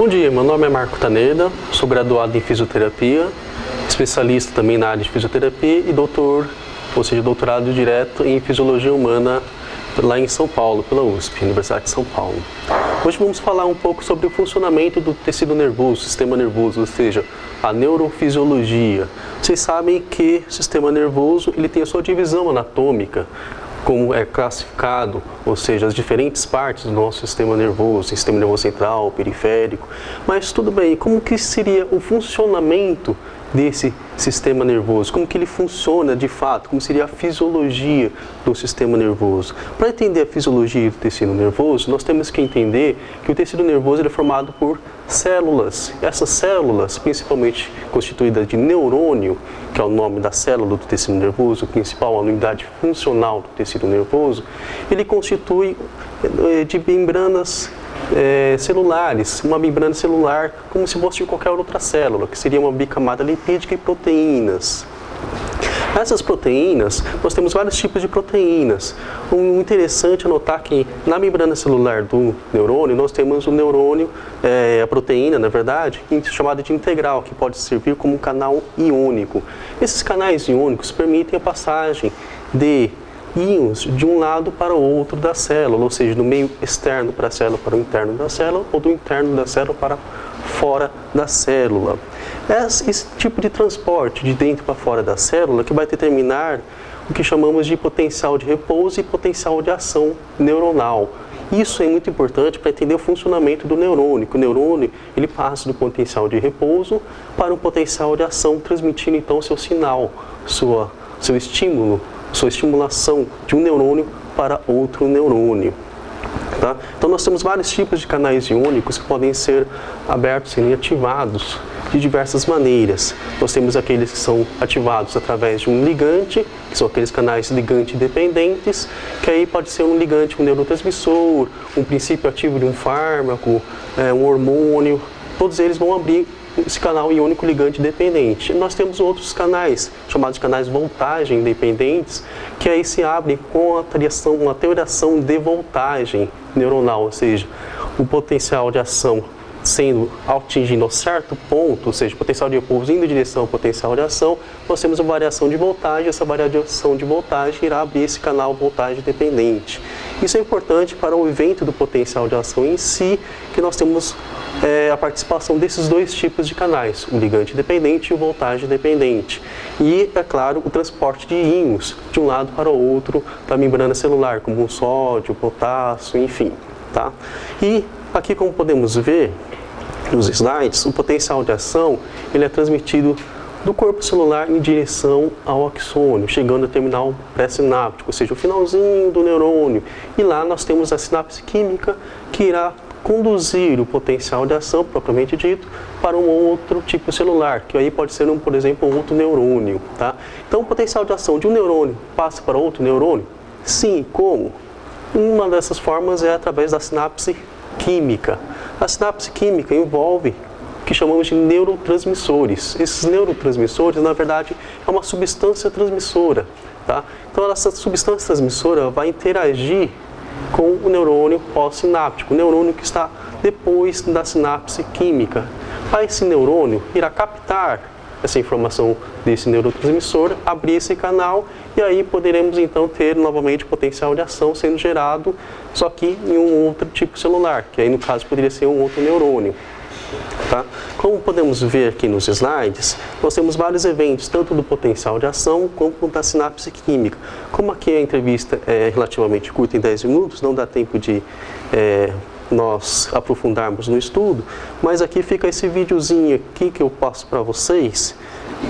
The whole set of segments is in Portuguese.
Bom dia, meu nome é Marco Taneda, sou graduado em fisioterapia, especialista também na área de fisioterapia e doutor, ou seja, doutorado direto em fisiologia humana lá em São Paulo, pela USP, Universidade de São Paulo. Hoje vamos falar um pouco sobre o funcionamento do tecido nervoso, sistema nervoso, ou seja, a neurofisiologia. Vocês sabem que o sistema nervoso ele tem a sua divisão anatômica, como é classificado, ou seja, as diferentes partes do nosso sistema nervoso central, periférico. Mas tudo bem, como que seria o funcionamento desse sistema nervoso? Como que ele funciona de fato? Como seria a fisiologia do sistema nervoso? Para entender a fisiologia do tecido nervoso, nós temos que entender que o tecido nervoso ele é formado por células. Essas células, principalmente constituídas de neurônio, que é o nome da célula do tecido nervoso, a principal unidade funcional do tecido nervoso, ele constitui de membranas celulares, uma membrana celular como se fosse de qualquer outra célula, que seria uma bicamada lipídica e proteínas. Essas proteínas, nós temos vários tipos de proteínas. O interessante é notar que na membrana celular do neurônio, nós temos o neurônio, a proteína, na verdade, chamada de integral, que pode servir como um canal iônico. Esses canais iônicos permitem a passagem de íons de um lado para o outro da célula, ou seja, do meio externo para a célula para o interno da célula, ou do interno da célula para fora da célula. Esse tipo de transporte de dentro para fora da célula que vai determinar o que chamamos de potencial de repouso e potencial de ação neuronal. Isso é muito importante para entender o funcionamento do neurônio. O neurônio ele passa do potencial de repouso para o potencial de ação, transmitindo então seu sinal, seu estímulo, sua estimulação de um neurônio para outro neurônio. Tá? Então nós temos vários tipos de canais iônicos que podem ser abertos e ativados de diversas maneiras. Nós temos aqueles que são ativados através de um ligante, que são aqueles canais ligante dependentes, que aí pode ser um ligante, um neurotransmissor, um princípio ativo de um fármaco, um hormônio, todos eles vão abrir esse canal iônico ligante dependente. Nós temos outros canais, chamados de canais voltagem dependentes, que aí se abrem com uma alteração de voltagem neuronal, ou seja, o potencial de ação atingindo a certo ponto, ou seja, o potencial de repouso indo em direção ao potencial de ação, nós temos uma variação de voltagem, essa variação de voltagem irá abrir esse canal voltagem dependente. Isso é importante para o evento do potencial de ação em si, que nós temos a participação desses dois tipos de canais, o ligante dependente e o voltagem dependente. E, é claro, o transporte de íons de um lado para o outro da membrana celular, como o sódio, o potássio, enfim. Tá? E aqui, como podemos ver nos slides, o potencial de ação ele é transmitido do corpo celular em direção ao axônio, chegando ao terminal pré-sináptico, ou seja, o finalzinho do neurônio. E lá nós temos a sinapse química que irá conduzir o potencial de ação, propriamente dito, para um outro tipo celular, que aí pode ser, por exemplo, um outro neurônio. Tá? Então, o potencial de ação de um neurônio passa para outro neurônio? Sim, como? Uma dessas formas é através da sinapse química. A sinapse química envolve o que chamamos de neurotransmissores. Esses neurotransmissores, na verdade, é uma substância transmissora. Tá? Então, essa substância transmissora vai interagir com o neurônio pós-sináptico, o neurônio que está depois da sinapse química. Aí esse neurônio irá captar essa informação desse neurotransmissor, abrir esse canal e aí poderemos então ter novamente potencial de ação sendo gerado, só que em um outro tipo celular, que aí no caso poderia ser um outro neurônio. Tá? Como podemos ver aqui nos slides, nós temos vários eventos, tanto do potencial de ação como da sinapse química. Como aqui a entrevista é relativamente curta, em 10 minutos, não dá tempo de nós aprofundarmos no estudo, mas aqui fica esse videozinho aqui que eu passo para vocês,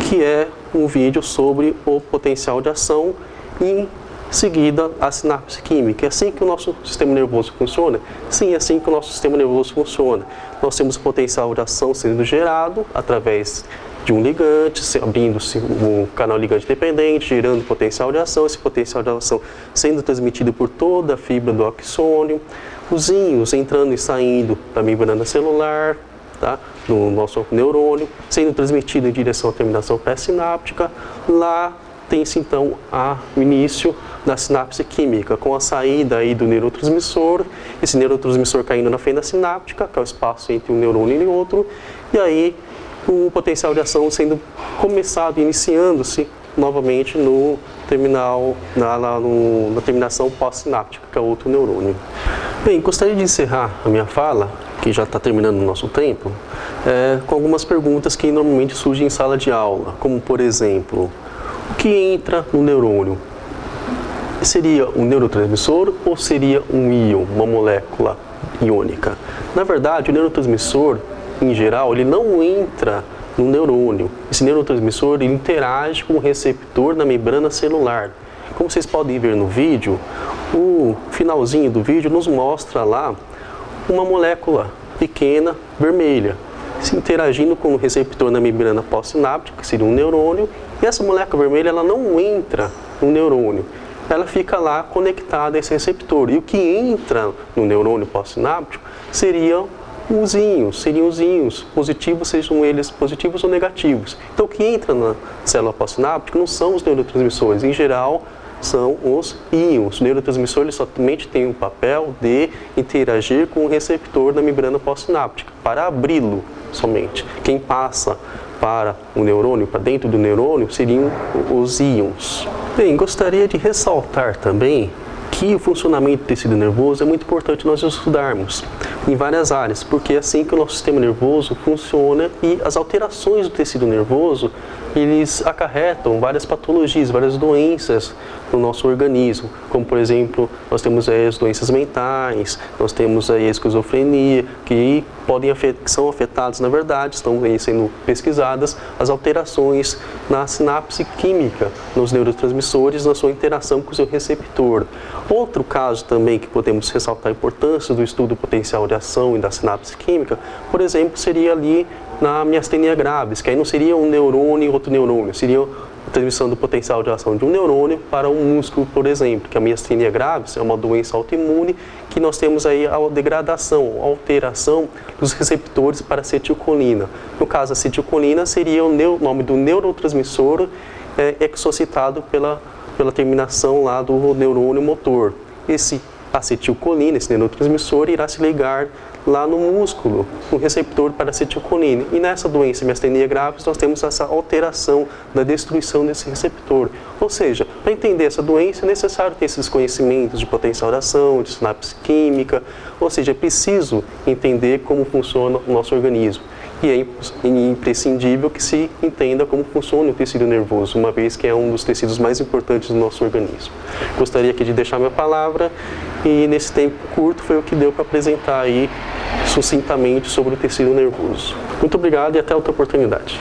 que é um vídeo sobre o potencial de ação em seguida a sinapse química. É assim que o nosso sistema nervoso funciona? Sim, é assim que o nosso sistema nervoso funciona. Nós temos o potencial de ação sendo gerado através de um ligante, abrindo-se o canal ligante dependente, gerando potencial de ação, esse potencial de ação sendo transmitido por toda a fibra do axônio, os íons entrando e saindo da membrana celular, tá? Do nosso neurônio, sendo transmitido em direção à terminação pré-sináptica, lá tem-se então o início da sinapse química, com a saída aí do neurotransmissor, esse neurotransmissor caindo na fenda sináptica, que é o espaço entre um neurônio e outro, e aí o potencial de ação sendo começado, iniciando-se novamente no terminal, na terminação pós-sináptica, que é outro neurônio. Bem, gostaria de encerrar a minha fala, que já está terminando o nosso tempo, com algumas perguntas que normalmente surgem em sala de aula, como por exemplo, o que entra no neurônio? Seria um neurotransmissor ou seria um íon, uma molécula iônica? Na verdade, o neurotransmissor, em geral, ele não entra no neurônio. Esse neurotransmissor ele interage com o receptor na membrana celular. Como vocês podem ver no vídeo, o finalzinho do vídeo nos mostra lá uma molécula pequena, vermelha, se interagindo com o receptor na membrana pós-sináptica, que seria um neurônio, e essa molécula vermelha ela não entra no neurônio. Ela fica lá conectada a esse receptor. E o que entra no neurônio pós-sináptico seriam os íons, positivos, sejam eles positivos ou negativos. Então, o que entra na célula pós-sináptica não são os neurotransmissores, em geral, são os íons. O neurotransmissor ele somente tem o papel de interagir com o receptor da membrana pós-sináptica, para abri-lo somente. Quem passa para o neurônio, para dentro do neurônio, seriam os íons. Bem, gostaria de ressaltar também que o funcionamento do tecido nervoso é muito importante nós estudarmos em várias áreas, porque é assim que o nosso sistema nervoso funciona e as alterações do tecido nervoso, eles acarretam várias patologias, várias doenças no nosso organismo, como por exemplo, nós temos aí as doenças mentais, nós temos aí a esquizofrenia, que são afetadas, na verdade, estão aí sendo pesquisadas as alterações na sinapse química, nos neurotransmissores, na sua interação com o seu receptor. Outro caso também que podemos ressaltar a importância do estudo do potencial de ação e da sinapse química, por exemplo, seria ali na miastenia gravis, que aí não seria um neurônio e outro neurônio, seria a transmissão do potencial de ação de um neurônio para um músculo, por exemplo, que a miastenia gravis é uma doença autoimune que nós temos aí a degradação, a alteração dos receptores para acetilcolina. No caso, a acetilcolina seria o nome do neurotransmissor exocitado pela terminação lá do neurônio motor. Esse acetilcolina, esse neurotransmissor, irá se ligar lá no músculo, no receptor para acetilcolina. E nessa doença, miastenia gravis, nós temos essa alteração da destruição desse receptor. Ou seja, para entender essa doença é necessário ter esses conhecimentos de potencial de ação, de sinapse química, ou seja, é preciso entender como funciona o nosso organismo. E é imprescindível que se entenda como funciona o tecido nervoso, uma vez que é um dos tecidos mais importantes do nosso organismo. Gostaria aqui de deixar minha palavra e nesse tempo curto foi o que deu para apresentar aí sucintamente sobre o tecido nervoso. Muito obrigado e até outra oportunidade.